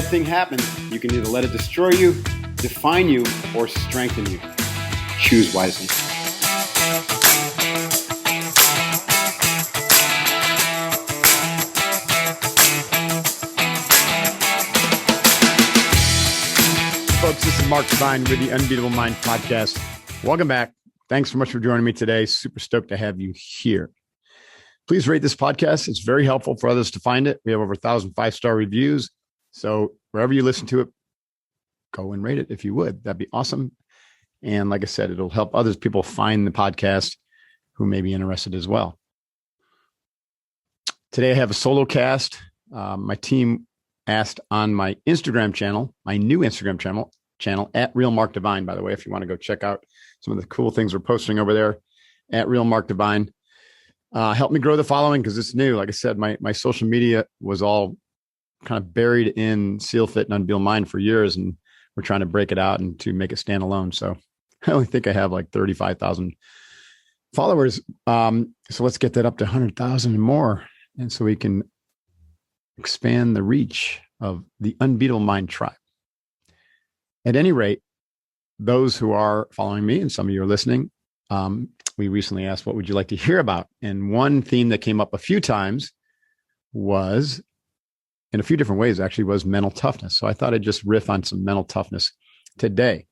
bad thing happens, you can either let it destroy you, define you, or strengthen you. Choose wisely. Folks, this is Mark Devine with the Unbeatable Mind podcast. Welcome back. Thanks so much for joining me today. Super stoked to have you here. Please rate this podcast. It's very helpful for others to find it. We have over 1,000 5-star reviews. So wherever you listen to it, go and rate it if you would. That'd be awesome. And like I said, it'll help other people find the podcast who may be interested as well. Today I have a solo cast. My team asked on my Instagram channel, my new Instagram channel at Real Mark Devine, by the way, if you want to go check out some of the cool things we're posting over there at Real Mark Devine. Help me grow the following because it's new. Like I said, my social media was all kind of buried in Seal Fit and Unbeatable Mind for years, and we're trying to break it out and to make it stand alone. So I only think I have like 35,000 followers. So let's get that up to 100,000 and more. And so we can expand the reach of the Unbeatable Mind tribe. At any rate, those who are following me and some of you are listening, we recently asked, what would you like to hear about? And one theme that came up a few times was, in a few different ways actually, was mental toughness. So I thought I'd just riff on some mental toughness today.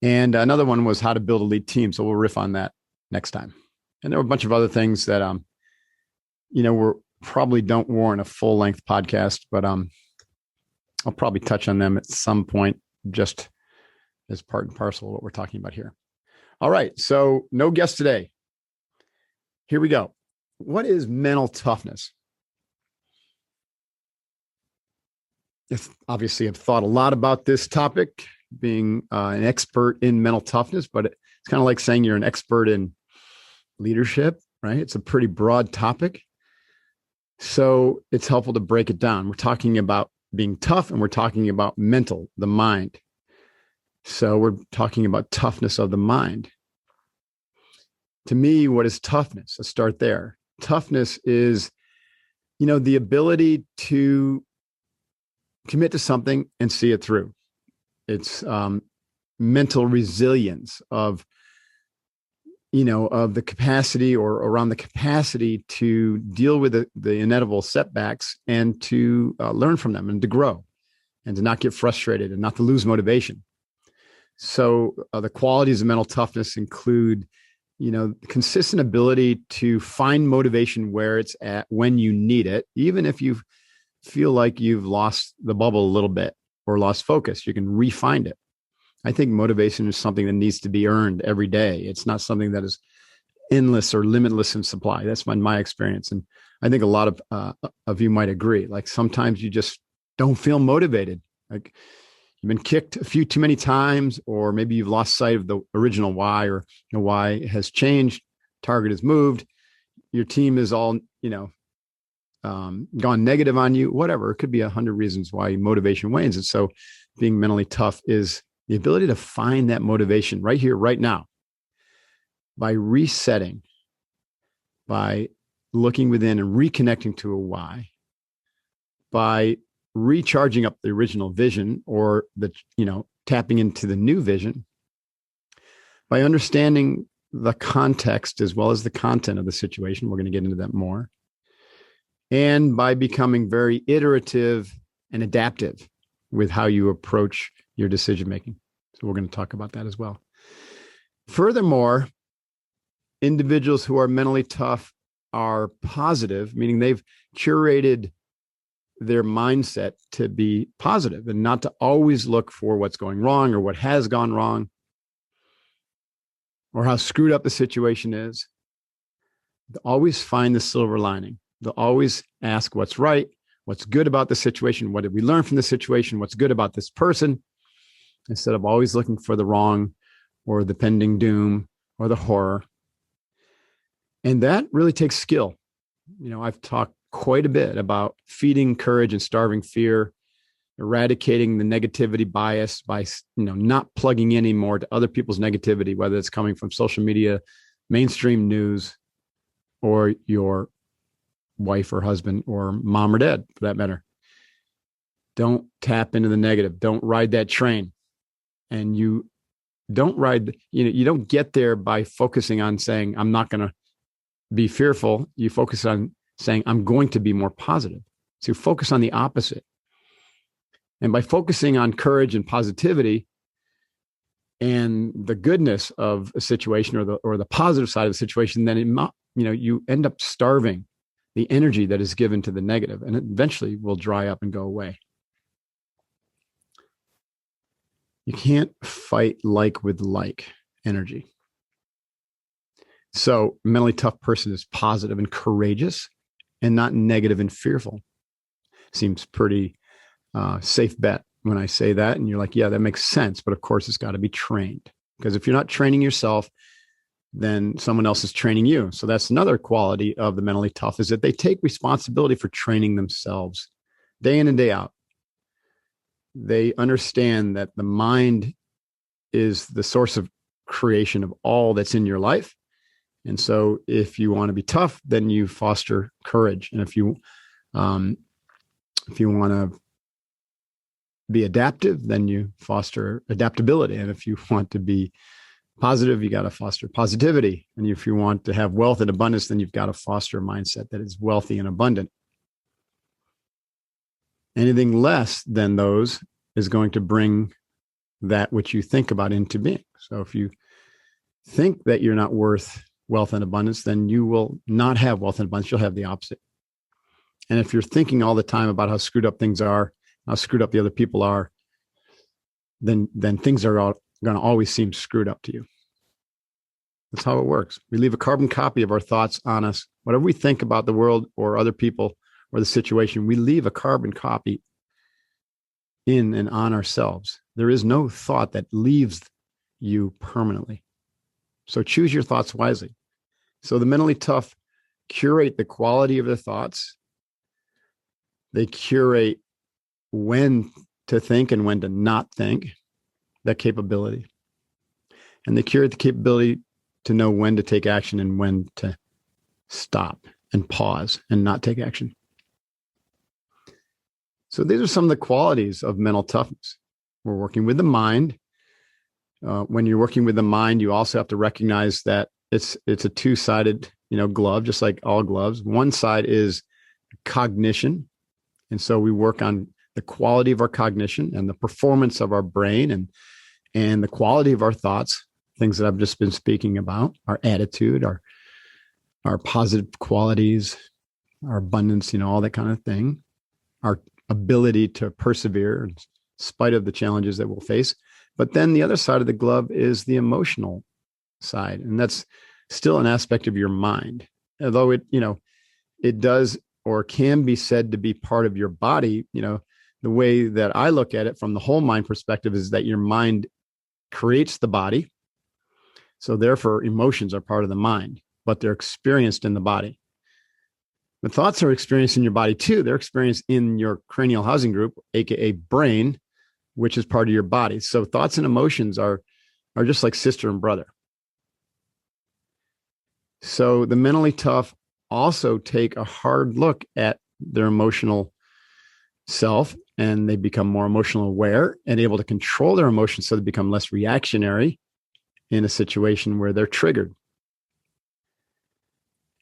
And another one was how to build a lead team. So we'll riff on that next time. And there were a bunch of other things that, we're probably don't warrant a full length podcast, but I'll probably touch on them at some point, just as part and parcel of what we're talking about here. All right. So no guest today. Here we go. What is mental toughness? Obviously, I've thought a lot about this topic, being an expert in mental toughness, but it's kind of like saying you're an expert in leadership, right? It's a pretty broad topic. So it's helpful to break it down. We're talking about being tough and we're talking about mental, the mind. So we're talking about toughness of the mind. To me, what is toughness? Let's start there. Toughness is, the ability to commit to something and see it through. It's mental resilience of the capacity or around the capacity to deal with the inevitable setbacks and to learn from them and to grow and to not get frustrated and not to lose motivation. So the qualities of mental toughness include, consistent ability to find motivation where it's at when you need it, even if you feel like you've lost the bubble a little bit or lost focus, you can re-find it. I think motivation is something that needs to be earned every day. It's not something that is endless or limitless in supply. That's my experience. And I think a lot of you might agree. Like sometimes you just don't feel motivated. Like you've been kicked a few too many times, or maybe you've lost sight of the original why, or why has changed, target has moved, your team is all, gone negative on you, whatever. It could be 100 reasons why motivation wanes. And so being mentally tough is the ability to find that motivation right here, right now, by resetting, by looking within and reconnecting to a why, by recharging up the original vision or tapping into the new vision, by understanding the context as well as the content of the situation. We're going to get into that more. And by becoming very iterative and adaptive with how you approach your decision making. So we're going to talk about that as well. Furthermore, individuals who are mentally tough are positive, meaning they've curated their mindset to be positive and not to always look for what's going wrong or what has gone wrong or how screwed up the situation is. They'll always find the silver lining. They'll always ask what's right, what's good about the situation, what did we learn from the situation, what's good about this person, instead of always looking for the wrong or the pending doom or the horror. And that really takes skill. I've talked quite a bit about feeding courage and starving fear, eradicating the negativity bias by, not plugging in anymore to other people's negativity, whether it's coming from social media, mainstream news, or your wife or husband or mom or dad, for that matter. Don't tap into the negative. Don't ride that train. And you don't get there by focusing on saying, I'm not going to be fearful. You focus on saying, I'm going to be more positive. So you focus on the opposite. And by focusing on courage and positivity and the goodness of a situation or the positive side of the situation, then you end up starving the energy that is given to the negative, and it eventually will dry up and go away. You can't fight like with like energy. So a mentally tough person is positive and courageous and not negative and fearful. Seems pretty safe bet when I say that. And you're like, yeah, that makes sense. But of course, it's got to be trained, because if you're not training yourself, then someone else is training you. So that's another quality of the mentally tough, is that they take responsibility for training themselves day in and day out. They understand that the mind is the source of creation of all that's in your life. And so if you want to be tough, then you foster courage. And if you want to be adaptive, then you foster adaptability. And if you want to be positive, you got to foster positivity. And if you want to have wealth and abundance, then you've got to foster a mindset that is wealthy and abundant. Anything less than those is going to bring that which you think about into being. So if you think that you're not worth wealth and abundance, then you will not have wealth and abundance. You'll have the opposite. And if you're thinking all the time about how screwed up things are, how screwed up the other people are, then things are going to always seem screwed up to you. That's how it works. We leave a carbon copy of our thoughts on us. Whatever we think about the world or other people or the situation, we leave a carbon copy in and on ourselves. There is no thought that leaves you permanently. So choose your thoughts wisely. So the mentally tough curate the quality of their thoughts. They curate when to think and when to not think, that capability. And they curate the capability to know when to take action and when to stop and pause and not take action. So these are some of the qualities of mental toughness. We're working with the mind. When you're working with the mind, you also have to recognize that it's a two-sided, glove, just like all gloves. One side is cognition. And so we work on the quality of our cognition and the performance of our brain and the quality of our thoughts, things that I've just been speaking about, our attitude, our positive qualities, our abundance, all that kind of thing, our ability to persevere in spite of the challenges that we'll face. But then the other side of the glove is the emotional side. And that's still an aspect of your mind, although it does or can be said to be part of your body. The way that I look at it from the whole mind perspective is that your mind creates the body. So therefore, emotions are part of the mind, but they're experienced in the body. The thoughts are experienced in your body too. They're experienced in your cranial housing group, aka brain, which is part of your body. So thoughts and emotions are just like sister and brother. So the mentally tough also take a hard look at their emotional self, and they become more emotional aware and able to control their emotions, so they become less reactionary in a situation where they're triggered.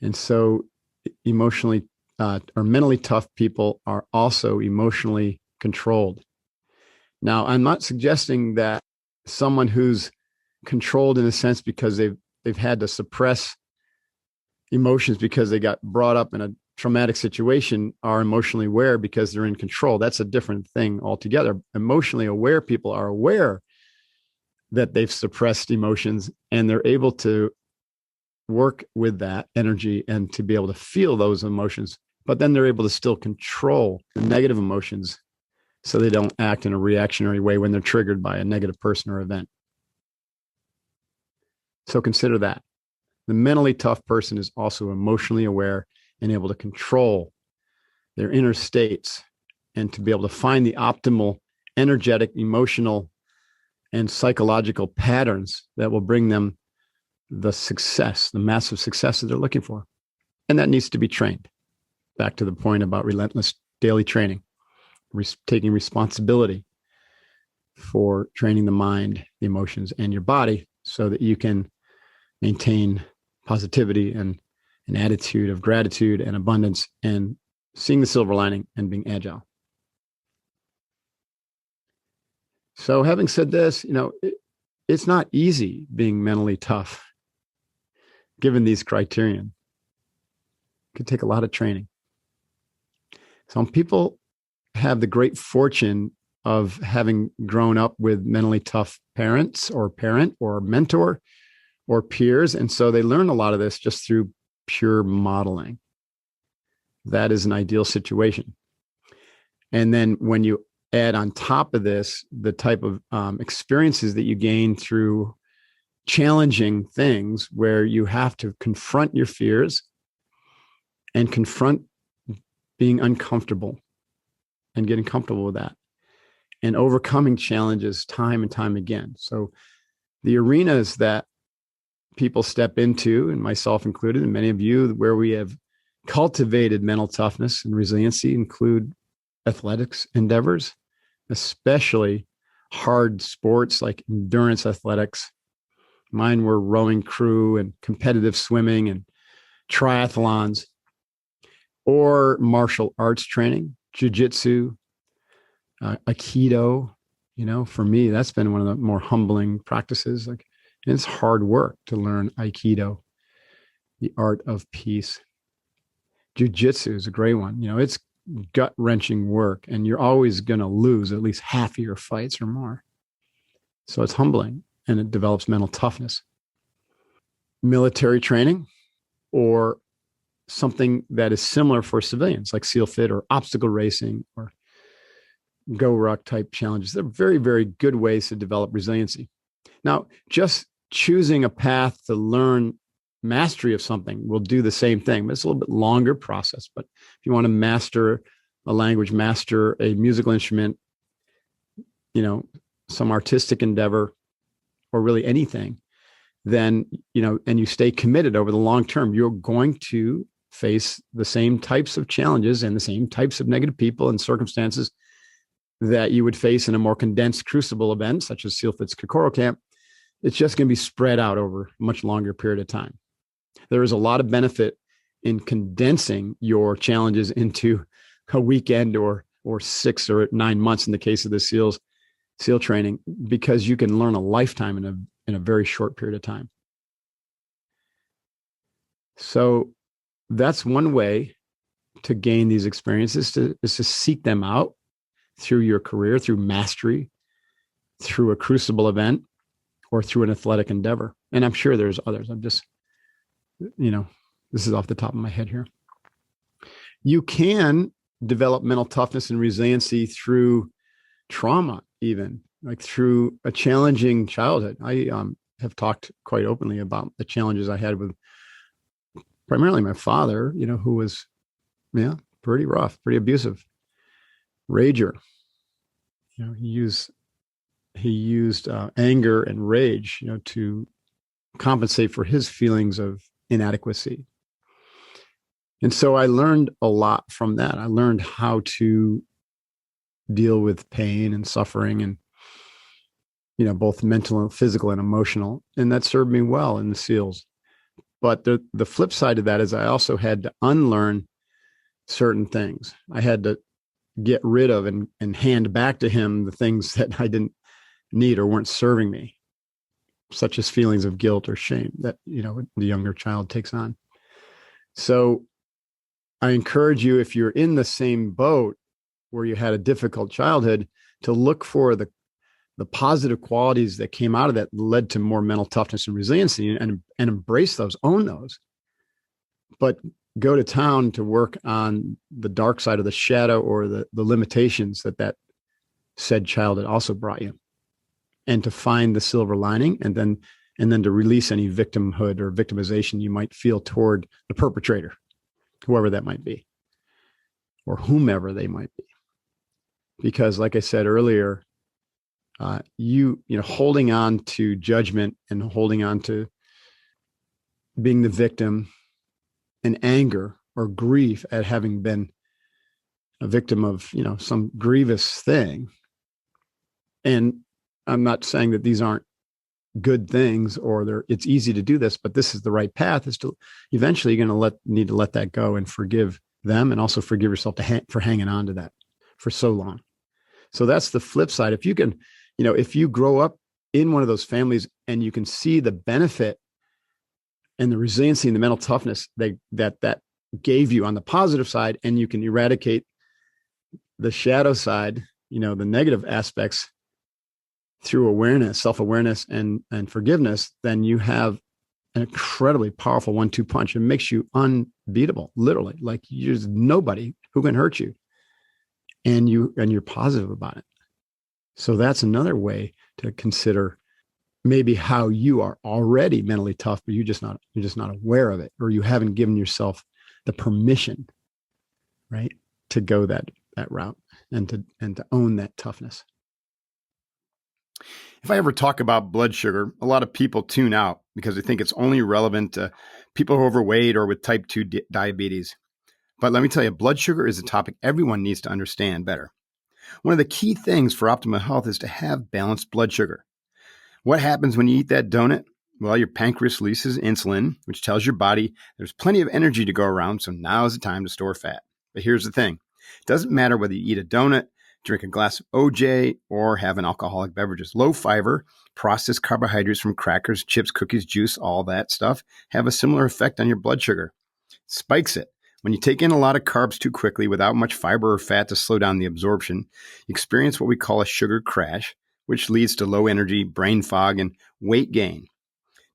And so emotionally or mentally tough people are also emotionally controlled. Now, I'm not suggesting that someone who's controlled in a sense because they've had to suppress emotions because they got brought up in a traumatic situation are emotionally aware because they're in control. That's a different thing altogether. Emotionally aware people are aware that they've suppressed emotions, and they're able to work with that energy and to be able to feel those emotions, but then they're able to still control the negative emotions so they don't act in a reactionary way when they're triggered by a negative person or event. So consider that. The mentally tough person is also emotionally aware and able to control their inner states and to be able to find the optimal energetic, emotional, and psychological patterns that will bring them the success, the massive success that they're looking for. And that needs to be trained. Back to the point about relentless daily training. taking responsibility for training the mind, the emotions, and your body so that you can maintain positivity and an attitude of gratitude and abundance and seeing the silver lining and being agile. So having said this, it's not easy being mentally tough, given these criterion. It could take a lot of training. Some people have the great fortune of having grown up with mentally tough parents or parent or mentor or peers. And so they learn a lot of this just through pure modeling. That is an ideal situation. And then when you add on top of this, the type of experiences that you gain through challenging things where you have to confront your fears and confront being uncomfortable and getting comfortable with that and overcoming challenges time and time again. So the arenas that people step into, and myself included, and many of you, where we have cultivated mental toughness and resiliency include athletics endeavors, especially hard sports like endurance athletics. Mine were rowing crew and competitive swimming and triathlons, or martial arts training, jiu-jitsu, aikido. For me, that's been one of the more humbling practices. Like, it's hard work to learn aikido, the art of peace. Jiu-jitsu is a great one. It's gut-wrenching work, and you're always going to lose at least half of your fights or more. So it's humbling, and it develops mental toughness. Military training, or something that is similar for civilians, like SEAL Fit or obstacle racing or Go Ruck type challenges. They're very, very good ways to develop resiliency. Now, just choosing a path to learn mastery of something will do the same thing, but it's a little bit longer process. But if you want to master a language, master a musical instrument, some artistic endeavor, or really anything, then, and you stay committed over the long term, you're going to face the same types of challenges and the same types of negative people and circumstances that you would face in a more condensed crucible event, such as SEAL Fit's Kokoro Camp. It's just going to be spread out over a much longer period of time. There is a lot of benefit in condensing your challenges into a weekend or 6 or 9 months in the case of the SEAL training, because you can learn a lifetime in a very short period of time. So that's one way to gain these experiences, is to seek them out through your career, through mastery, through a crucible event, or through an athletic endeavor. And I'm sure there's others. I'm just, this is off the top of my head here. You can develop mental toughness and resiliency through trauma, even like through a challenging childhood. I have talked quite openly about the challenges I had with primarily my father, who was, pretty rough, pretty abusive, rager. He used anger and rage, to compensate for his feelings of inadequacy. And so I learned a lot from that. I learned how to deal with pain and suffering and, both mental and physical and emotional. And that served me well in the SEALs. But the flip side of that is I also had to unlearn certain things. I had to get rid of and hand back to him the things that I didn't need or weren't serving me, such as feelings of guilt or shame that, the younger child takes on. So I encourage you, if you're in the same boat where you had a difficult childhood, to look for the positive qualities that came out of that led to more mental toughness and resiliency, and embrace those, own those, but go to town to work on the dark side of the shadow or the limitations that said childhood also brought you, and to find the silver lining, and then to release any victimhood or victimization you might feel toward the perpetrator, whoever that might be, or whomever they might be. Because like I said earlier, holding on to judgment and holding on to being the victim and anger or grief at having been a victim of, some grievous thing. And I'm not saying that these aren't good things or it's easy to do this, but this is the right path, is to eventually you're going to need to let that go and forgive them, and also forgive yourself for hanging on to that for so long. So that's the flip side. If you can, if you grow up in one of those families and you can see the benefit and the resiliency and the mental toughness that gave you on the positive side, and you can eradicate the shadow side, the negative aspects through awareness, self-awareness and forgiveness, then you have an incredibly powerful 1-2 punch. It makes you unbeatable, literally. Like there's nobody who can hurt you. And you're positive about it. So that's another way to consider maybe how you are already mentally tough, but you're just not aware of it, or you haven't given yourself the permission, right, to go that route and to own that toughness. If I ever talk about blood sugar, a lot of people tune out because they think it's only relevant to people who are overweight or with type 2 diabetes. But let me tell you, blood sugar is a topic everyone needs to understand better. One of the key things for optimal health is to have balanced blood sugar. What happens when you eat that donut? Well, your pancreas releases insulin, which tells your body there's plenty of energy to go around, so now is the time to store fat. But here's the thing. It doesn't matter whether you eat a donut, drink a glass of OJ, or have an alcoholic beverages. Low fiber, processed carbohydrates from crackers, chips, cookies, juice, all that stuff have a similar effect on your blood sugar. Spikes it. When you take in a lot of carbs too quickly without much fiber or fat to slow down the absorption, you experience what we call a sugar crash, which leads to low energy, brain fog, and weight gain.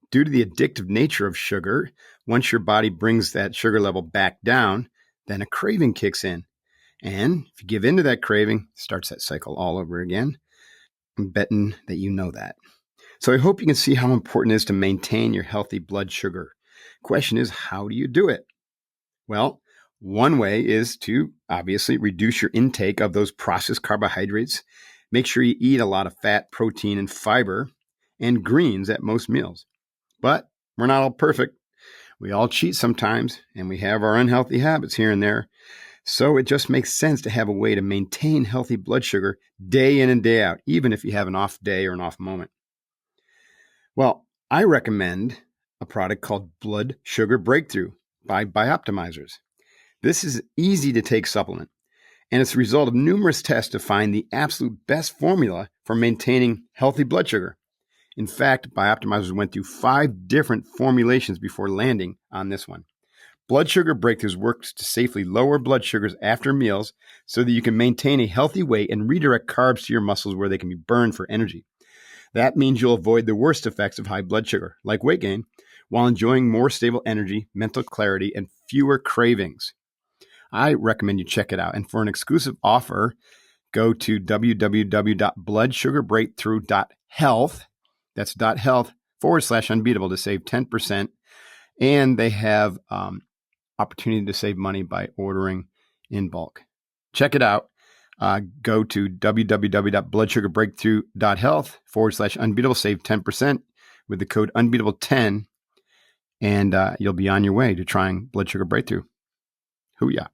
Due to the addictive nature of sugar, once your body brings that sugar level back down, then a craving kicks in. And if you give in to that craving, it starts that cycle all over again. I'm betting that you know that. So I hope you can see how important it is to maintain your healthy blood sugar. Question is, how do you do it? Well, one way is to obviously reduce your intake of those processed carbohydrates. Make sure you eat a lot of fat, protein, and fiber, and greens at most meals. But we're not all perfect. We all cheat sometimes, and we have our unhealthy habits here and there. So it just makes sense to have a way to maintain healthy blood sugar day in and day out, even if you have an off day or an off moment. Well, I recommend a product called Blood Sugar Breakthrough by Bioptimizers. This is an easy to take supplement, and it's the result of numerous tests to find the absolute best formula for maintaining healthy blood sugar. In fact, Bioptimizers went through 5 different formulations before landing on this one. Blood Sugar Breakthroughs works to safely lower blood sugars after meals so that you can maintain a healthy weight and redirect carbs to your muscles where they can be burned for energy. That means you'll avoid the worst effects of high blood sugar, like weight gain, while enjoying more stable energy, mental clarity, and fewer cravings. I recommend you check it out. And for an exclusive offer, go to www.bloodsugarbreakthrough.health. That's .health/unbeatable to save 10%. And they have opportunity to save money by ordering in bulk. Check it out. Go to www.bloodsugarbreakthrough.health/unbeatable, save 10% with the code unbeatable10, and you'll be on your way to trying Blood Sugar Breakthrough. Hoo-yah.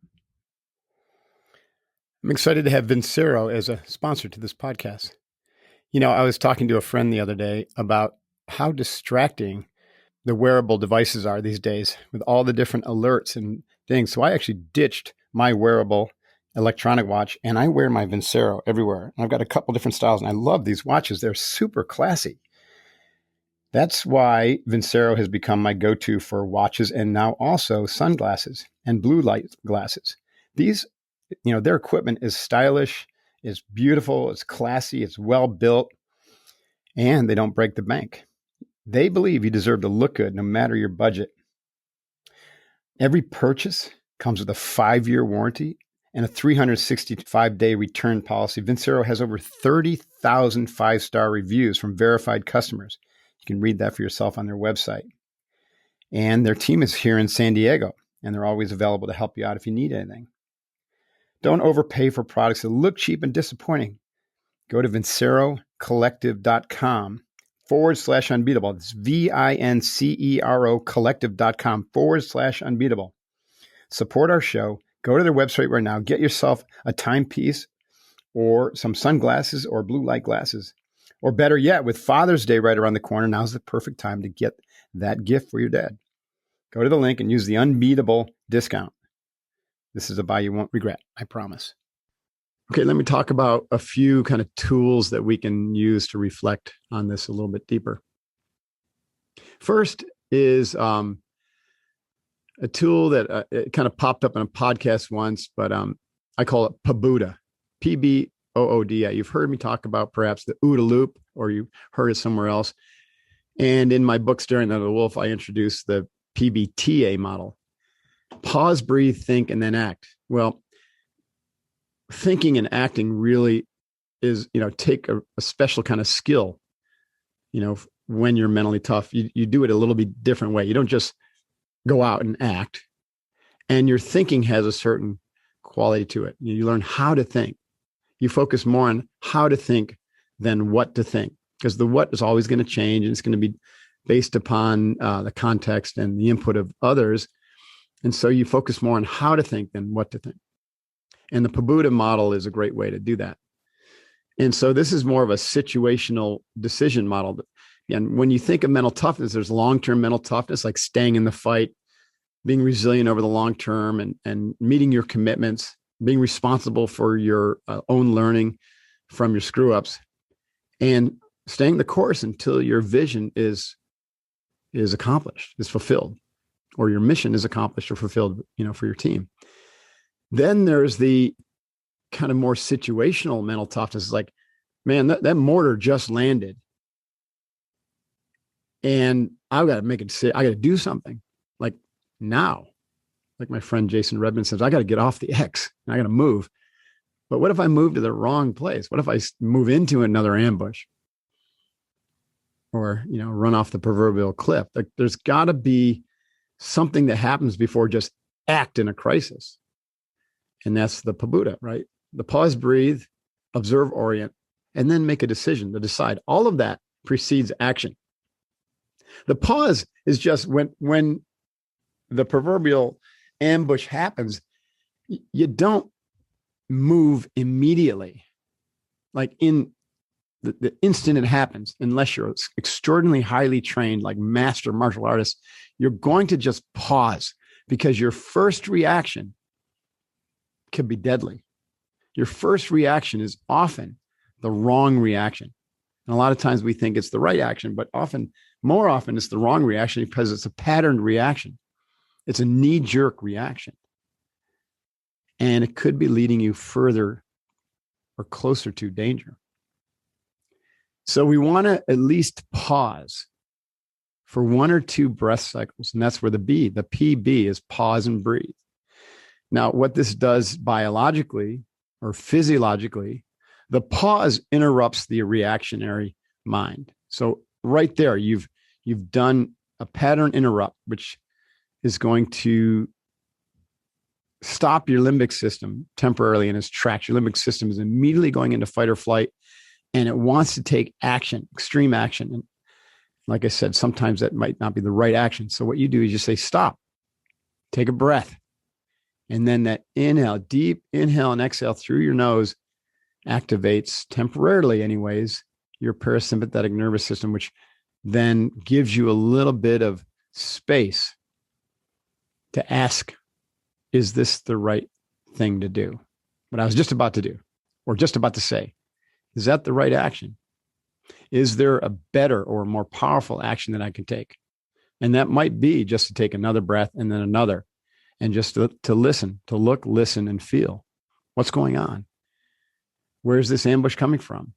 I'm excited to have Vincero as a sponsor to this podcast. I was talking to a friend the other day about how distracting the wearable devices are these days with all the different alerts and things. So I actually ditched my wearable electronic watch, and I wear my Vincero everywhere. I've got a couple different styles, and I love these watches. They're super classy. That's why Vincero has become my go-to for watches, and now also sunglasses and blue light glasses. These, their equipment is stylish, it's beautiful, it's classy, it's well built, and they don't break the bank. They believe you deserve to look good no matter your budget. Every purchase comes with a 5-year warranty and a 365-day return policy. Vincero has over 30,000 5-star reviews from verified customers. You can read that for yourself on their website. And their team is here in San Diego, and they're always available to help you out if you need anything. Don't overpay for products that look cheap and disappointing. Go to vincerocollective.com/unbeatable. It's VINCERO collective.com/unbeatable. Support our show. Go to their website right now. Get yourself a timepiece or some sunglasses or blue light glasses. Or better yet, with Father's Day right around the corner, now's the perfect time to get that gift for your dad. Go to the link and use the unbeatable discount. This is a buy you won't regret, I promise. Okay, let me talk about a few kind of tools that we can use to reflect on this a little bit deeper. First is a tool that it kind of popped up in a podcast once, but I call it PBOODA, PBOODA. You've heard me talk about perhaps the OODA loop, or you heard it somewhere else. And in my book, Staring at the Wolf, I introduced the PBTA model. Pause, breathe, think, and then act. Well, thinking and acting really is, take a special kind of skill, when you're mentally tough. You do it a little bit different way. You don't just go out and act. And your thinking has a certain quality to it. You learn how to think. You focus more on how to think than what to think, because the what is always going to change, and it's going to be based upon the context and the input of others. And so you focus more on how to think than what to think. And the PBOODA model is a great way to do that. And so this is more of a situational decision model. And when you think of mental toughness, there's long-term mental toughness, like staying in the fight, being resilient over the long term, and meeting your commitments, being responsible for your own learning from your screw-ups, and staying the course until your vision is accomplished, is fulfilled, or your mission is accomplished or fulfilled, for your team. Then there's the kind of more situational mental toughness. It's like, man, that mortar just landed, and I've got to make a decision. I got to do something like now. Like my friend Jason Redmond says, I got to get off the X and I got to move. But what if I move to the wrong place? What if I move into another ambush, or, run off the proverbial cliff? Like, there's got to be something that happens before just act in a crisis. And that's the PBOODA, right? The pause, breathe, observe, orient, and then make a decision to decide. All of that precedes action. The pause is just when the proverbial ambush happens, you don't move immediately. Like in the instant it happens, unless you're extraordinarily highly trained, like master martial artists, you're going to just pause, because your first reaction can be deadly. Your first reaction is often the wrong reaction. And a lot of times we think it's the right action, but more often it's the wrong reaction, because it's a patterned reaction. It's a knee-jerk reaction. And it could be leading you further or closer to danger. So we want to at least pause for 1 or 2 breath cycles. And that's where the PB is pause and breathe. Now, what this does biologically or physiologically, the pause interrupts the reactionary mind. So right there, you've done a pattern interrupt, which is going to stop your limbic system temporarily in its tracks. Your limbic system is immediately going into fight or flight, and it wants to take action, extreme action. And like I said, sometimes that might not be the right action. So what you do is you say, stop, take a breath. And then that inhale, deep inhale and exhale through your nose activates temporarily anyways, your parasympathetic nervous system, which then gives you a little bit of space to ask, is this the right thing to do? What I was just about to do, or just about to say, is that the right action? Is there a better or more powerful action that I can take? And that might be just to take another breath and then another, and just to listen, to look, listen, and feel what's going on. Where's this ambush coming from?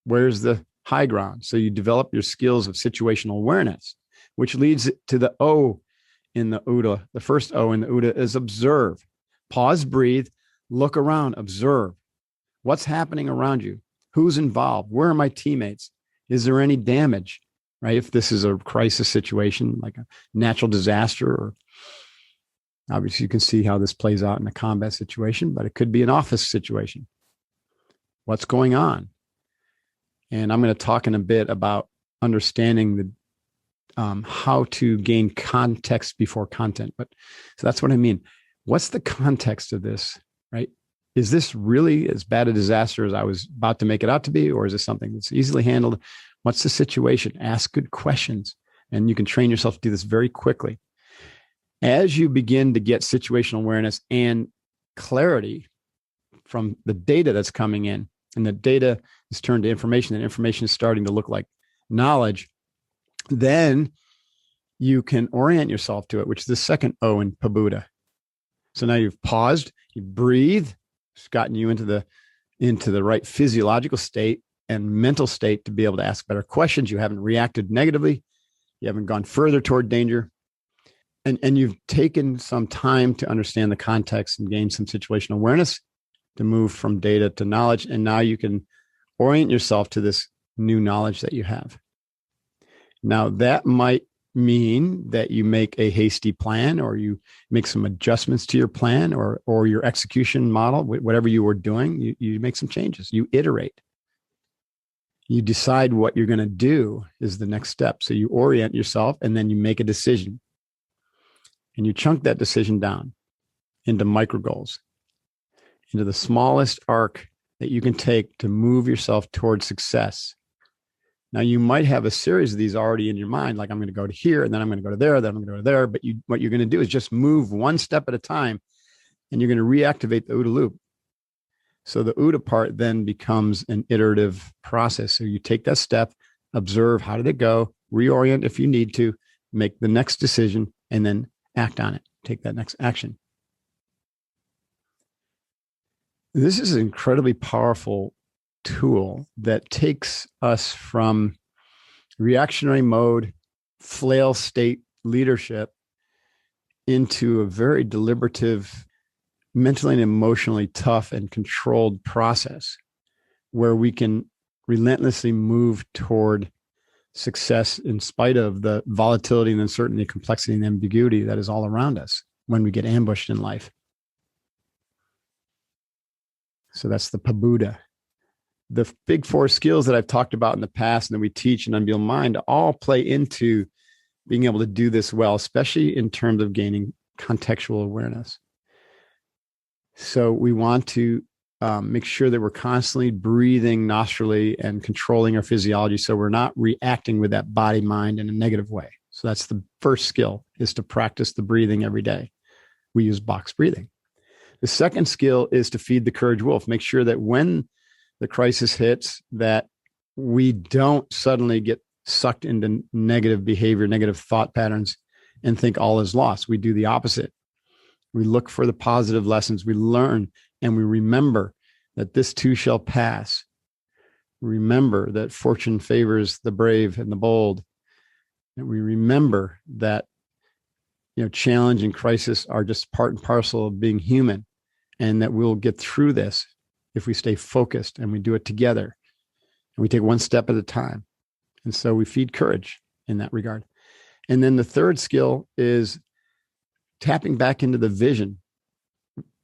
Where's the high ground? So you develop your skills of situational awareness, which leads to the O in the OODA. The first O in the OODA is observe. Pause, breathe, look around, observe. What's happening around you? Who's involved? Where are my teammates? Is there any damage, right? If this is a crisis situation, like a natural disaster, or obviously you can see how this plays out in a combat situation, but it could be an office situation. What's going on? And I'm going to talk in a bit about understanding the how to gain context before content. But so that's what I mean. what's the context of this, right? Is this really as bad a disaster as I was about to make it out to be? Or is this something that's easily handled? What's the situation? Ask good questions. And you can train yourself to do this very quickly. As you begin to get situational awareness and clarity from the data that's coming in, and the data is turned to information, and information is starting to look like knowledge, then you can orient yourself to it, which is the second O in PBOODA. So now you've paused, you breathe, it's gotten you into the right physiological state and mental state to be able to ask better questions. You haven't reacted negatively. You haven't gone further toward danger. And you've taken some time to understand the context and gain some situational awareness to move from data to knowledge. And now you can orient yourself to this new knowledge that you have. Now, that might mean that you make a hasty plan, or you make some adjustments to your plan or your execution model, whatever you were doing, you make some changes, you iterate. You decide what you're going to do is the next step. So you orient yourself, and then you make a decision. And you chunk that decision down into micro goals, into the smallest arc that you can take to move yourself towards success. Now, you might have a series of these already in your mind, like I'm going to go to here, and then I'm going to go to there, then I'm going to go to there. But what you're going to do is just move one step at a time, and you're going to reactivate the OODA loop. So the OODA part then becomes an iterative process. So you take that step, observe how did it go, reorient if you need to, make the next decision, and then act on it. Take that next action. This is an incredibly powerful tool that takes us from reactionary mode, flail state leadership into a very deliberative, mentally and emotionally tough and controlled process where we can relentlessly move toward success in spite of the volatility and uncertainty, complexity and ambiguity that is all around us when we get ambushed in life. So that's the PBOODA. The big four skills that I've talked about in the past and that we teach in Unbeatable Mind all play into being able to do this well, especially in terms of gaining contextual awareness. So we want to make sure that we're constantly breathing nostrily and controlling our physiology so we're not reacting with that body mind in a negative way. So that's the first skill, is to practice the breathing every day. We use box breathing. The second skill is to feed the courage wolf. Make sure that when the crisis hits, that we don't suddenly get sucked into negative behavior, negative thought patterns, and think all is lost. We do the opposite. We look for the positive lessons. We learn, and we remember that this too shall pass. Remember that fortune favors the brave and the bold. And we remember that, challenge and crisis are just part and parcel of being human, and that we'll get through this if we stay focused and we do it together. And we take one step at a time. And so we feed courage in that regard. And then the third skill is tapping back into the vision,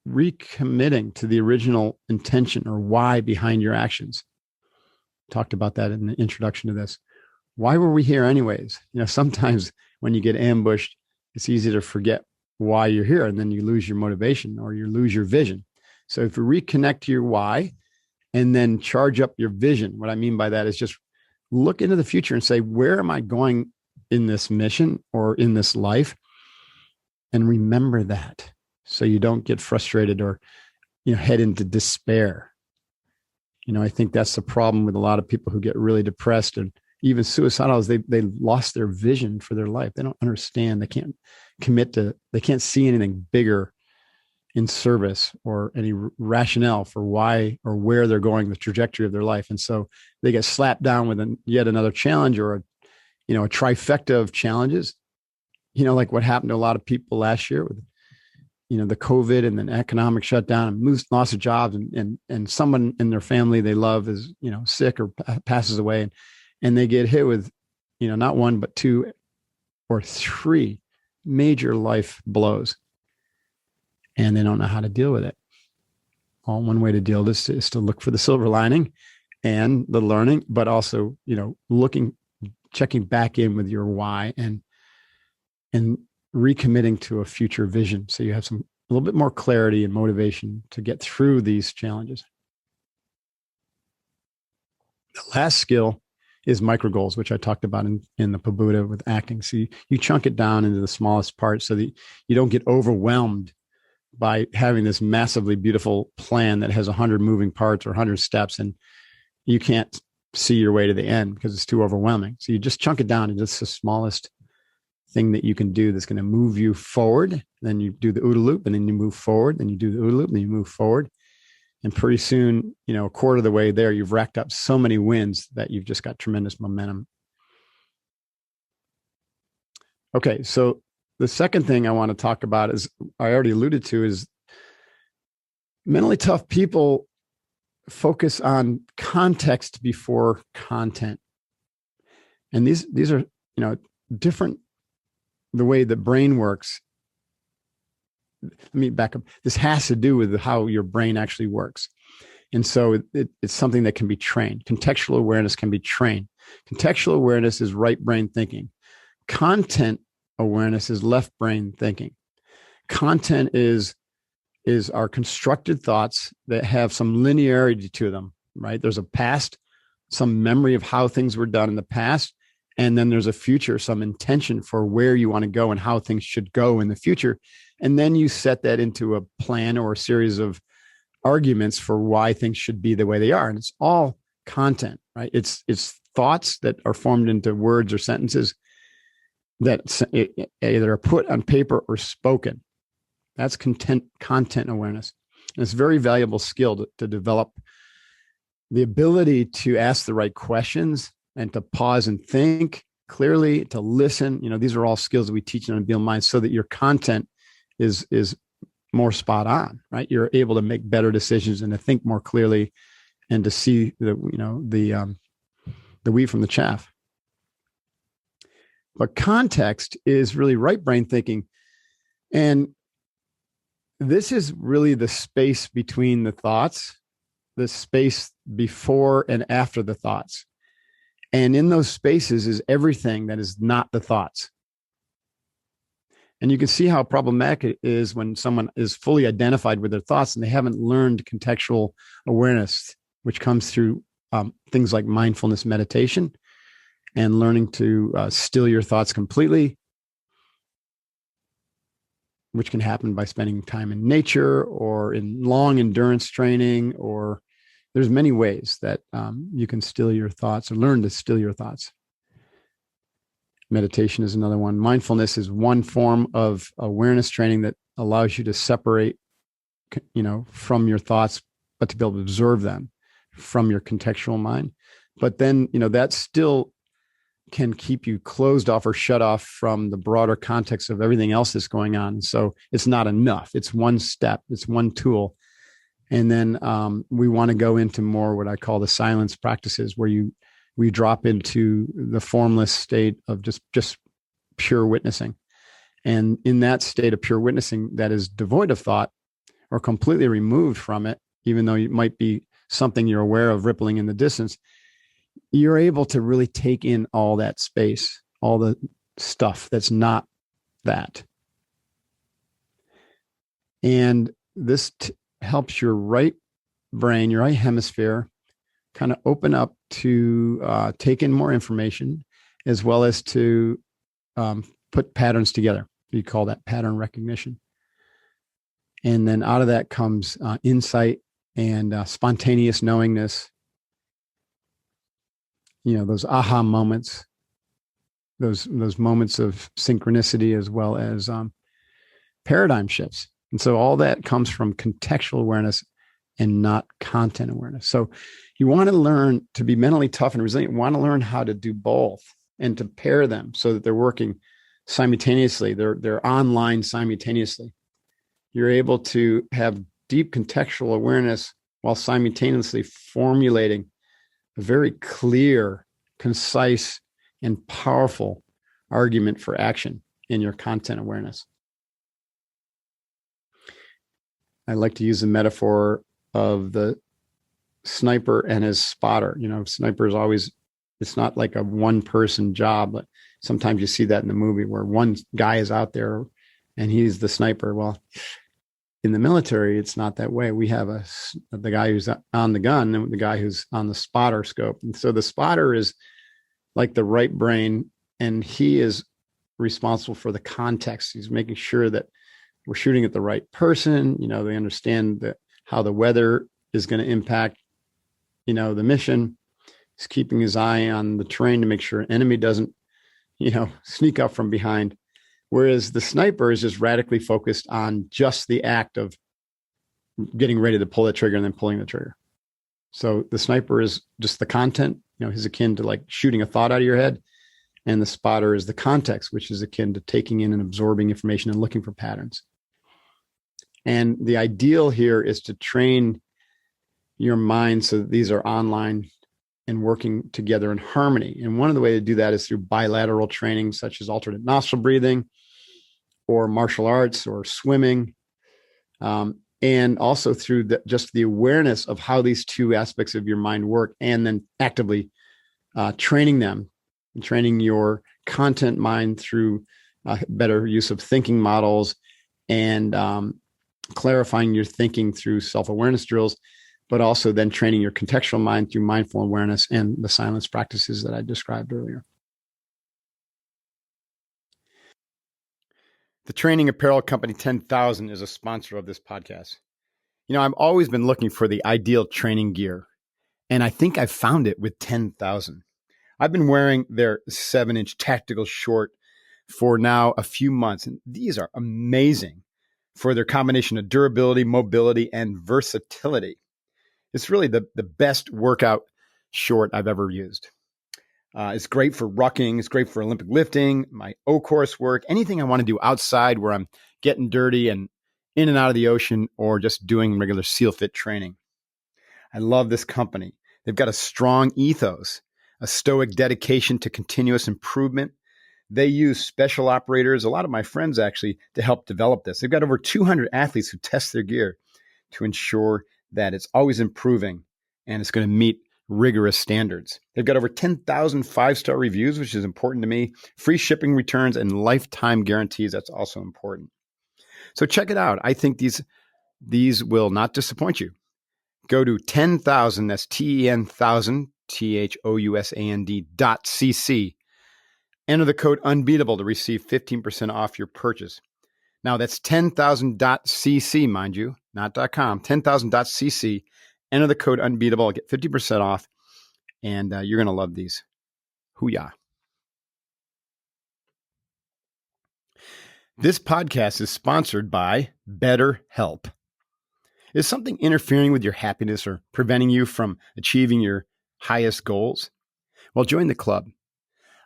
recommitting to the original intention or why behind your actions. Talked about that in the introduction to this. Why were we here anyways? Sometimes when you get ambushed, it's easy to forget why you're here, and then you lose your motivation or you lose your vision. So if you reconnect to your why and then charge up your vision, what I mean by that is just look into the future and say, where am I going in this mission or in this life? And remember that so you don't get frustrated or head into despair. I think that's the problem with a lot of people who get really depressed and even suicidal is they lost their vision for their life. They don't understand. They can't they can't see anything bigger in service or any rationale for why or where they're going, the trajectory of their life. And so they get slapped down with yet another challenge or a trifecta of challenges, like what happened to a lot of people last year with, the COVID and then economic shutdown and loss of jobs and someone in their family they love is, sick or passes away and they get hit with, not one, but two or three major life blows. And they don't know how to deal with it. One way to deal with this is to look for the silver lining and the learning, but also, checking back in with your why and recommitting to a future vision. So you have some little bit more clarity and motivation to get through these challenges. The last skill is micro goals, which I talked about in the PBOODA with acting. So you chunk it down into the smallest parts so that you don't get overwhelmed by having this massively beautiful plan that has 100 moving parts or 100 steps, and you can't see your way to the end because it's too overwhelming. So you just chunk it down into just the smallest thing that you can do that's going to move you forward. Then you do the OODA loop, and then you move forward. Then you do the OODA loop, and then you move forward. And pretty soon, a quarter of the way there, you've racked up so many wins that you've just got tremendous momentum. Okay, so the second thing I want to talk about is, I already alluded to, is mentally tough people focus on context before content. And these are, different, the way the brain works. Let me back up. This has to do with how your brain actually works. And so it's something that can be trained. Contextual awareness can be trained. Contextual awareness is right brain thinking. Content awareness is left brain thinking. Content is our constructed thoughts that have some linearity to them, right? There's a past, some memory of how things were done in the past. And then there's a future, some intention for where you want to go and how things should go in the future. And then you set that into a plan or a series of arguments for why things should be the way they are. And it's all content, right? It's thoughts that are formed into words or sentences that either are put on paper or spoken. That's content awareness. And it's a very valuable skill to develop the ability to ask the right questions and to pause and think clearly, to listen. These are all skills that we teach in Unbeatable Minds so that your content is more spot on, right? You're able to make better decisions and to think more clearly and to see the wheat from the chaff. But context is really right brain thinking. And this is really the space between the thoughts, the space before and after the thoughts. And in those spaces is everything that is not the thoughts. And you can see how problematic it is when someone is fully identified with their thoughts and they haven't learned contextual awareness, which comes through things like mindfulness meditation and learning to still your thoughts completely, which can happen by spending time in nature or in long endurance training, or there's many ways that you can still your thoughts or learn to still your thoughts. Meditation is another one. Mindfulness is one form of awareness training that allows you to separate, from your thoughts, but to be able to observe them from your contextual mind. But then, that still can keep you closed off or shut off from the broader context of everything else that's going on. So it's not enough. It's one step. It's one tool. And then we want to go into more what I call the silence practices, where we drop into the formless state of just pure witnessing. And in that state of pure witnessing that is devoid of thought or completely removed from it, even though it might be something you're aware of rippling in the distance, you're able to really take in all that space, all the stuff that's not that. And this helps your right brain, your right hemisphere, kind of open up to take in more information, as well as to put patterns together. You call that pattern recognition. And then out of that comes insight and spontaneous knowingness. Those aha moments, those moments of synchronicity, as well as paradigm shifts. And so all that comes from contextual awareness and not content awareness. So you want to learn to be mentally tough and resilient. You want to learn how to do both and to pair them so that they're working simultaneously. They're online simultaneously. You're able to have deep contextual awareness while simultaneously formulating a very clear, concise, and powerful argument for action in your content awareness. I like to use the metaphor of the sniper and his spotter. Sniper is always, it's not like a one person job, but sometimes you see that in the movie where one guy is out there and he's the sniper. Well, in the military, it's not that way. We have the guy who's on the gun and the guy who's on the spotter scope. And so the spotter is like the right brain, and he is responsible for the context. He's making sure that we're shooting at the right person. They understand that how the weather is going to impact, the mission. He's keeping his eye on the terrain to make sure an enemy doesn't, sneak up from behind. Whereas the sniper is just radically focused on just the act of getting ready to pull the trigger and then pulling the trigger. So the sniper is just the content, is akin to like shooting a thought out of your head. And the spotter is the context, which is akin to taking in and absorbing information and looking for patterns. And the ideal here is to train your mind so that these are online and working together in harmony. And one of the ways to do that is through bilateral training, such as alternate nostril breathing or martial arts or swimming. And also through just the awareness of how these two aspects of your mind work, and then actively training them, and training your content mind through better use of thinking models and clarifying your thinking through self-awareness drills, but also then training your contextual mind through mindful awareness and the silence practices that I described earlier. The training apparel company 10,000 is a sponsor of this podcast. I've always been looking for the ideal training gear, and I think I found it with 10,000. I've been wearing their 7-inch tactical short for now a few months, and these are amazing for their combination of durability, mobility, and versatility. It's really the best workout short I've ever used. It's great for rucking. It's great for Olympic lifting, my O-course work, anything I want to do outside where I'm getting dirty and in and out of the ocean, or just doing regular SEAL Fit training. I love this company. They've got a strong ethos, a stoic dedication to continuous improvement. They use special operators, a lot of my friends actually, to help develop this. They've got over 200 athletes who test their gear to ensure that it's always improving and it's going to meet rigorous standards. They've got over 10,000 5-star reviews, which is important to me, free shipping returns, and lifetime guarantees. That's also important. So check it out. I think these will not disappoint you. Go to 10,000, that's TEN1000, THOUSAND.cc. Enter the code unbeatable to receive 15% off your purchase. Now that's 10,000.cc, mind you, not .com, 10,000.cc. Enter the code unbeatable, get 50% off, and you're going to love these. Hoo-yah. This podcast is sponsored by BetterHelp. Is something interfering with your happiness or preventing you from achieving your highest goals? Well, join the club.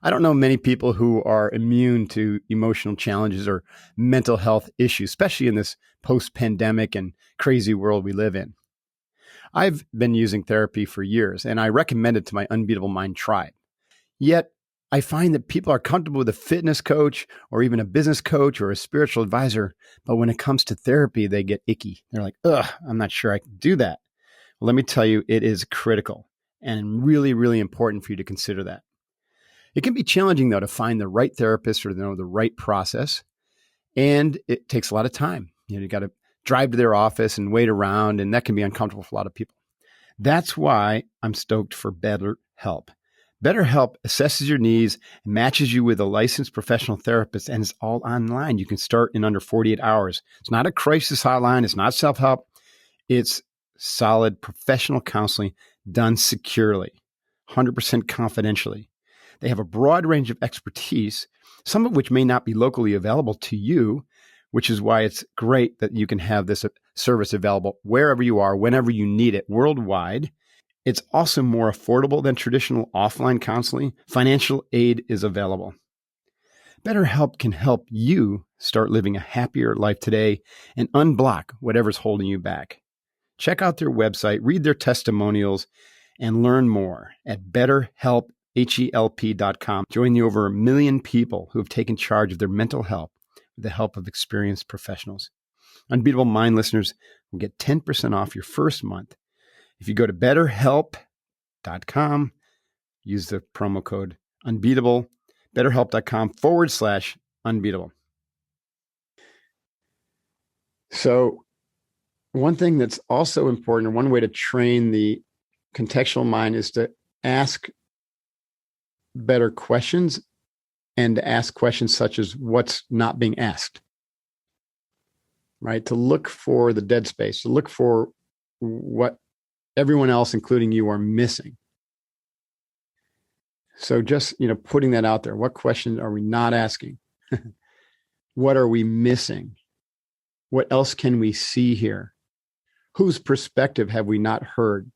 I don't know many people who are immune to emotional challenges or mental health issues, especially in this post-pandemic and crazy world we live in. I've been using therapy for years, and I recommend it to my Unbeatable Mind tribe. Yet, I find that people are comfortable with a fitness coach or even a business coach or a spiritual advisor, but when it comes to therapy, they get icky. They're like, I'm not sure I can do that. Well, let me tell you, it is critical and really, really important for you to consider that. It can be challenging, though, to find the right therapist or know the right process, and it takes a lot of time. You got to drive to their office and wait around, and that can be uncomfortable for a lot of people. That's why I'm stoked for BetterHelp. BetterHelp assesses your needs, matches you with a licensed professional therapist, and it's all online. You can start in under 48 hours. It's not a crisis hotline. It's not self-help. It's solid professional counseling done securely, 100% confidentially. They have a broad range of expertise, some of which may not be locally available to you, which is why it's great that you can have this service available wherever you are, whenever you need it, worldwide. It's also more affordable than traditional offline counseling. Financial aid is available. BetterHelp can help you start living a happier life today and unblock whatever's holding you back. Check out their website, read their testimonials, and learn more at BetterHelp.com. Join the over 1 million people who have taken charge of their mental health with the help of experienced professionals. Unbeatable Mind listeners will get 10% off your first month if you go to BetterHelp.com, use the promo code unbeatable, BetterHelp.com/unbeatable. So one thing that's also important, or one way to train the contextual mind, is to ask better questions and to ask questions such as what's not being asked, right? To look for the dead space, to look for what everyone else, including you, are missing. So just, putting that out there. What questions are we not asking? What are we missing? What else can we see here? Whose perspective have we not heard?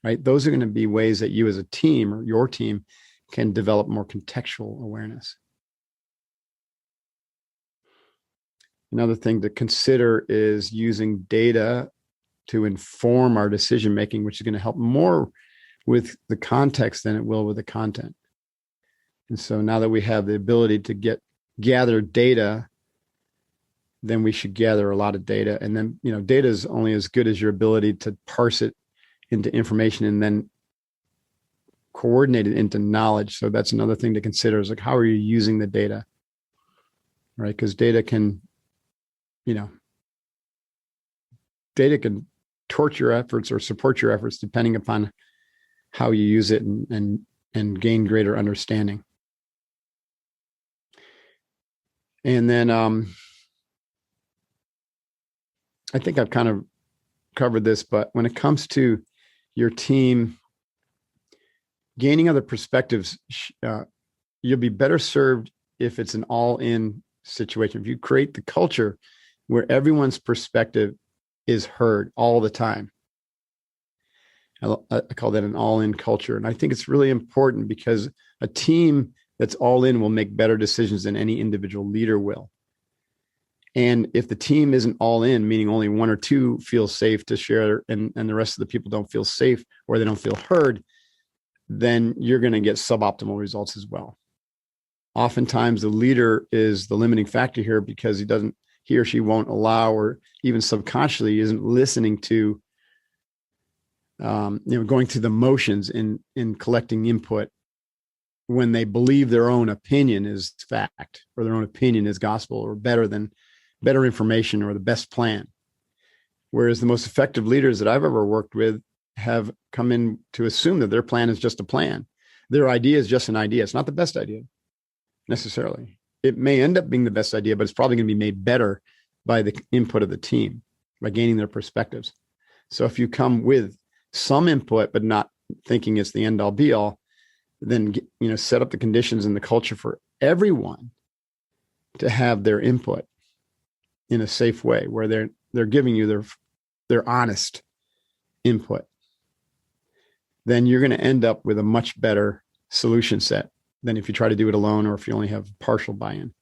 Right? Those are going to be ways that you as a team or your team can develop more contextual awareness. Another thing to consider is using data to inform our decision making, which is going to help more with the context than it will with the content. And so now that we have the ability to gather data, then we should gather a lot of data. And then, data is only as good as your ability to parse it into information and then coordinate it into knowledge. So that's another thing to consider, is like, how are you using the data? Right? Because data can torch your efforts or support your efforts depending upon how you use it and gain greater understanding. And then I think I've kind of covered this, but when it comes to your team gaining other perspectives, you'll be better served if it's an all-in situation. If you create the culture where everyone's perspective is heard all the time. I call that an all-in culture. And I think it's really important because a team that's all in will make better decisions than any individual leader will. And if the team isn't all in, meaning only one or two feel safe to share and the rest of the people don't feel safe or they don't feel heard, then you're going to get suboptimal results as well. Oftentimes the leader is the limiting factor here because he or she won't allow, or even subconsciously isn't listening to, going through the motions in collecting input when they believe their own opinion is fact, or their own opinion is gospel, or better information, or the best plan. Whereas the most effective leaders that I've ever worked with have come in to assume that their plan is just a plan. Their idea is just an idea. It's not the best idea necessarily. It may end up being the best idea, but it's probably going to be made better by the input of the team, by gaining their perspectives. So if you come with some input, but not thinking it's the end all be all, then, set up the conditions and the culture for everyone to have their input in a safe way, where they're giving you their honest input. Then you're going to end up with a much better solution set than if you try to do it alone, or if you only have partial buy-in.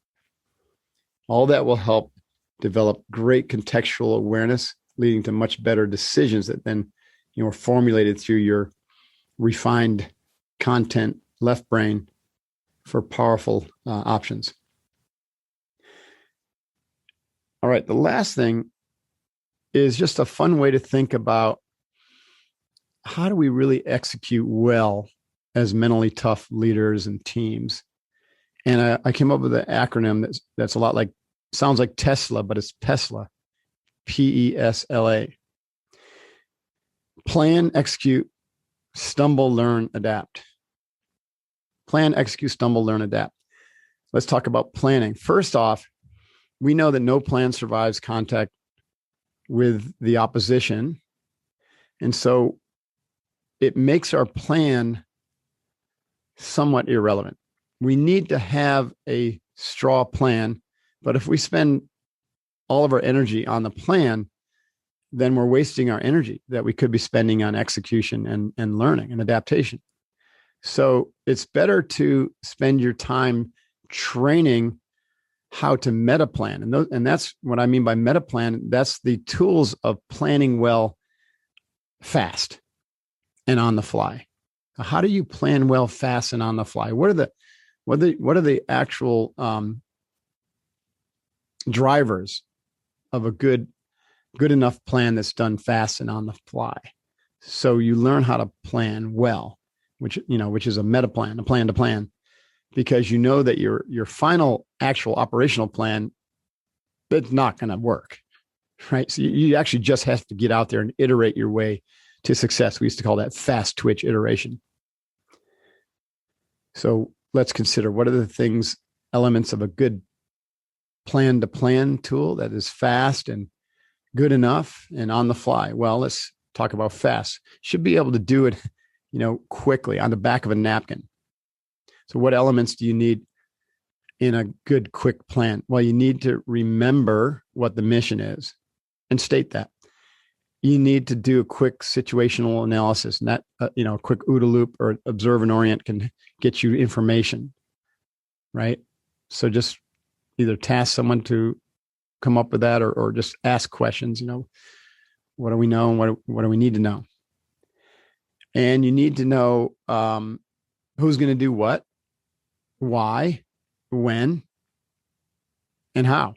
All that will help develop great contextual awareness, leading to much better decisions that then, are formulated through your refined content left brain for powerful options. All right. The last thing is just a fun way to think about how do we really execute well as mentally tough leaders and teams. And I came up with an acronym that's a lot like, sounds like Tesla, but it's PESLA, PESLA. Plan, execute, stumble, learn, adapt. Plan, execute, stumble, learn, adapt. Let's talk about planning. First off, we know that no plan survives contact with the opposition. And so it makes our plan somewhat irrelevant. We need to have a straw plan, but if we spend all of our energy on the plan, then we're wasting our energy that we could be spending on execution and learning and adaptation. So it's better to spend your time training how to meta plan. And that's what I mean by meta plan. That's the tools of planning well, fast, and on the fly. How do you plan well, fast, and on the fly? What are the actual drivers of a good enough plan that's done fast and on the fly? So you learn how to plan well, which is a meta plan, a plan to plan, because you know that your final actual operational plan, it's not going to work right? So you actually just have to get out there and iterate your way to success. We used to call that fast twitch iteration. So let's consider, what are the things, elements of a good plan to plan tool that is fast and good enough and on the fly? Well, let's talk about fast. Should be able to do it, quickly on the back of a napkin. So what elements do you need in a good, quick plan? Well, you need to remember what the mission is and state that. You need to do a quick situational analysis, and that, a quick OODA loop or observe and orient can get you information, right? So just either task someone to come up with that, or just ask questions, what do we know and what do we need to know? And you need to know who's going to do what, why, when, and how.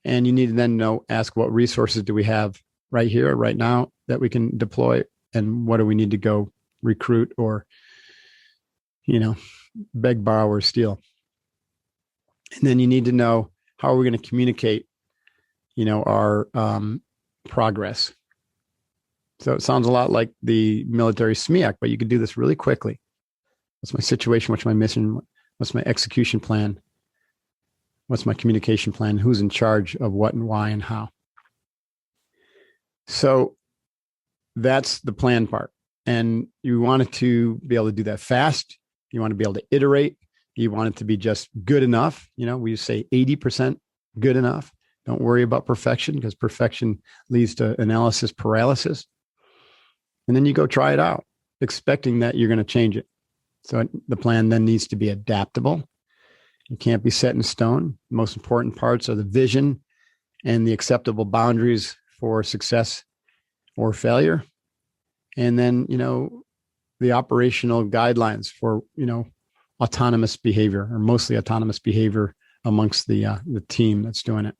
And you need to then ask, what resources do we have right here, right now, that we can deploy, and what do we need to go recruit or, beg, borrow, or steal? And then you need to know, how are we going to communicate, our progress? So it sounds a lot like the military SMEAC, but you could do this really quickly. What's my situation? What's my mission? What's my execution plan? What's my communication plan? Who's in charge of what and why and how? So that's the plan part. And you want it to be able to do that fast. You want to be able to iterate. You want it to be just good enough. We say 80% good enough. Don't worry about perfection, because perfection leads to analysis paralysis. And then you go try it out, expecting that you're going to change it. So the plan then needs to be adaptable. It can't be set in stone. The most important parts are the vision and the acceptable boundaries for success or failure. And then, the operational guidelines for, autonomous behavior, or mostly autonomous behavior amongst the team that's doing it.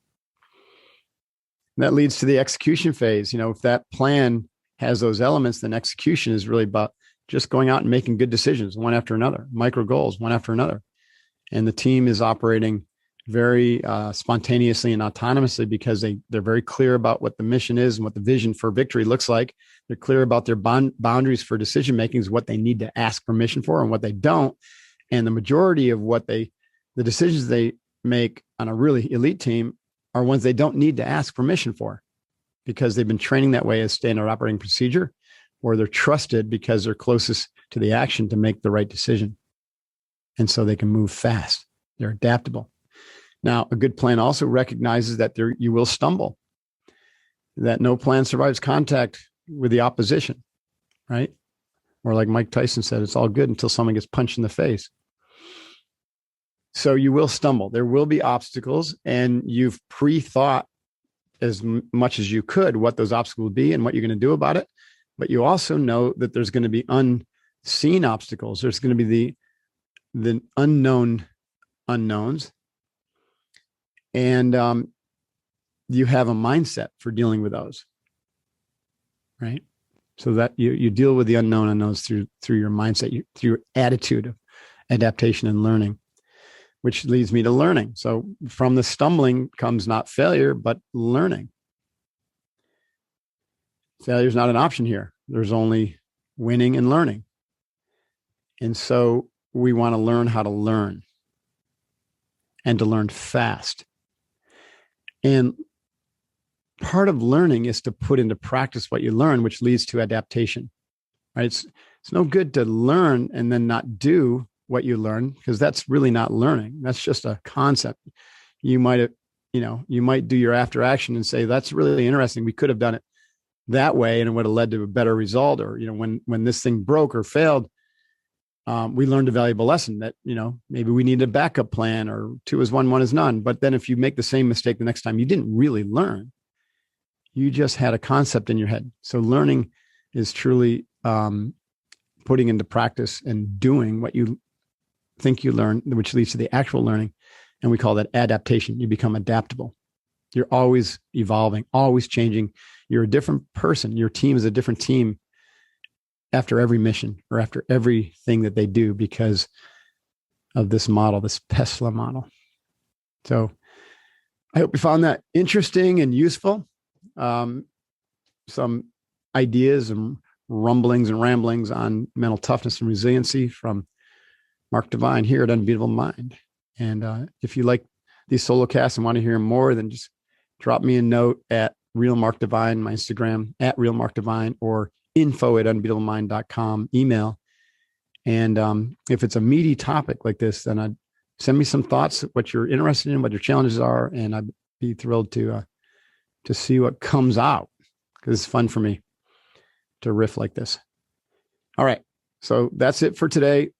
And that leads to the execution phase. If that plan has those elements, then execution is really about just going out and making good decisions, one after another, micro goals, one after another. And the team is operating very spontaneously and autonomously, because they're very clear about what the mission is and what the vision for victory looks like. They're clear about their boundaries for decision making, is what they need to ask permission for and what they don't. And the majority of the decisions they make on a really elite team are ones they don't need to ask permission for, because they've been training that way as standard operating procedure, or they're trusted because they're closest to the action to make the right decision. And so they can move fast. They're adaptable. Now, a good plan also recognizes that you will stumble, that no plan survives contact with the opposition, right? Or like Mike Tyson said, it's all good until someone gets punched in the face. So you will stumble. There will be obstacles, and you've pre-thought as much as you could what those obstacles will be and what you're going to do about it. But you also know that there's going to be unseen obstacles. There's going to be the unknown unknowns. And you have a mindset for dealing with those, right? So that you deal with the unknown unknowns through your mindset, through your attitude of adaptation and learning, which leads me to learning. So from the stumbling comes not failure, but learning. Failure is not an option here. There's only winning and learning. And so we want to learn how to learn, and to learn fast. And part of learning is to put into practice what you learn, which leads to adaptation, right? It's no good to learn and then not do what you learn, because that's really not learning. That's just a concept. You might do your after action and say, that's really interesting. We could have done it that way, and it would have led to a better result. Or, when this thing broke or failed, we learned a valuable lesson that, maybe we need a backup plan, or 2 is 1, 1 is none. But then if you make the same mistake the next time, you didn't really learn. You just had a concept in your head. So learning is truly putting into practice and doing what you think you learn, which leads to the actual learning. And we call that adaptation. You become adaptable. You're always evolving, always changing. You're a different person. Your team is a different team after every mission, or after everything that they do, because of this model, this PESLA model. So I hope you found that interesting and useful. Some ideas and rumblings and ramblings on mental toughness and resiliency from Mark Divine here at Unbeatable Mind. And if you like these solo casts and want to hear more, then just drop me a note at Real Mark Divine, my Instagram, at Real Mark Divine, or info@unbeatablemind.com email. And if it's a meaty topic like this, then I'd send me some thoughts, what you're interested in, what your challenges are, and I'd be thrilled to see what comes out, because it's fun for me to riff like this. All right. So that's it for today.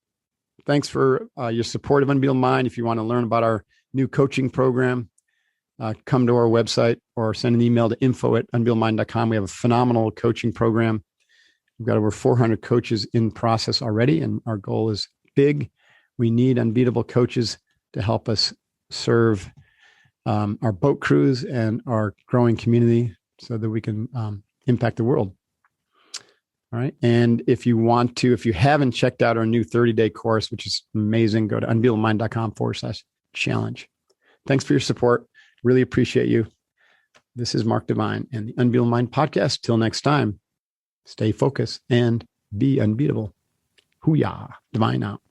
Thanks for your support of Unbeatable Mind. If you want to learn about our new coaching program, come to our website or send an email to info@unbeatablemind.com. We have a phenomenal coaching program. We've got over 400 coaches in process already, and our goal is big. We need unbeatable coaches to help us serve our boat crews and our growing community so that we can impact the world. All right. And if you haven't checked out our new 30-day course, which is amazing, go to unbeatablemind.com/challenge. Thanks for your support. Really appreciate you. This is Mark Divine and the Unbeatable Mind podcast. Till next time, stay focused and be unbeatable. Hoo-yah. Divine out.